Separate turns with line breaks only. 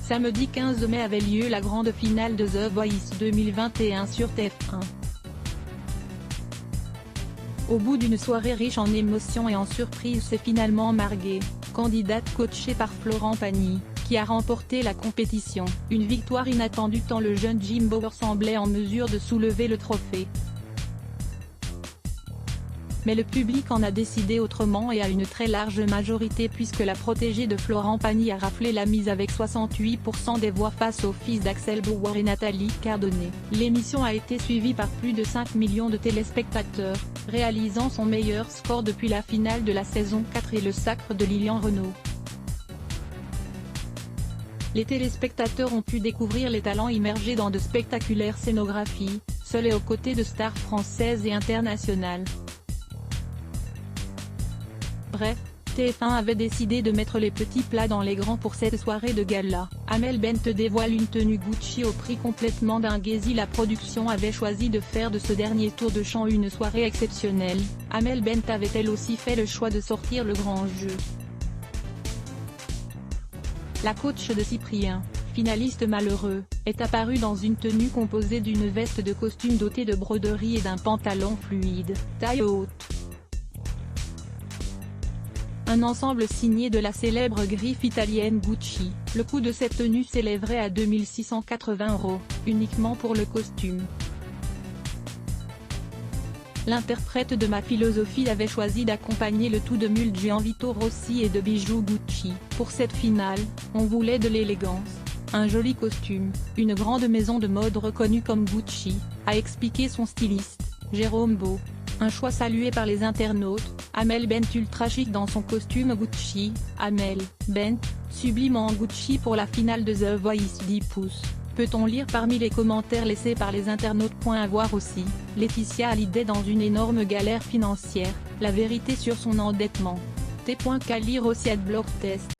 Samedi 15 mai avait lieu la grande finale de The Voice 2021 sur TF1. Au bout d'une soirée riche en émotions et en surprises, c'est finalement Marguerite, candidate coachée par Florent Pagny, qui a remporté la compétition. Une victoire inattendue tant le jeune Jim Bauer semblait en mesure de soulever le trophée. Mais le public en a décidé autrement et à une très large majorité, puisque la protégée de Florent Pagny a raflé la mise avec 68% des voix face au fils d'Axel Bauer et Nathalie Cardonnet. L'émission a été suivie par plus de 5 millions de téléspectateurs, réalisant son meilleur score depuis la finale de la saison 4 et le sacre de Lilian Renaud. Les téléspectateurs ont pu découvrir les talents immergés dans de spectaculaires scénographies, seuls et aux côtés de stars françaises et internationales. Bref, TF1 avait décidé de mettre les petits plats dans les grands pour cette soirée de gala. Amel Bent dévoile une tenue Gucci au prix complètement dingue. La production avait choisi de faire de ce dernier tour de chant une soirée exceptionnelle. Amel Bent avait elle aussi fait le choix de sortir le grand jeu. La coach de Cyprien, finaliste malheureux, est apparue dans une tenue composée d'une veste de costume dotée de broderie et d'un pantalon fluide, taille haute. Un ensemble signé de la célèbre griffe italienne Gucci. Le coût de cette tenue s'élèverait à 2 680 €, uniquement pour le costume. L'interprète de Ma Philosophie avait choisi d'accompagner le tout de mules Gianvito Rossi et de bijoux Gucci. Pour cette finale, on voulait de l'élégance, un joli costume, une grande maison de mode reconnue comme Gucci, a expliqué son styliste, Jérôme Beau. Un choix salué par les internautes. Amel Bent ultra chic dans son costume Gucci. Amel Bent, sublime en Gucci pour la finale de The Voice 10 pouces. Peut-on lire parmi les commentaires laissés par les internautes. À voir aussi, Laetitia Hallyday dans une énorme galère financière, la vérité sur son endettement. Qu'à lire aussi à Blog Test.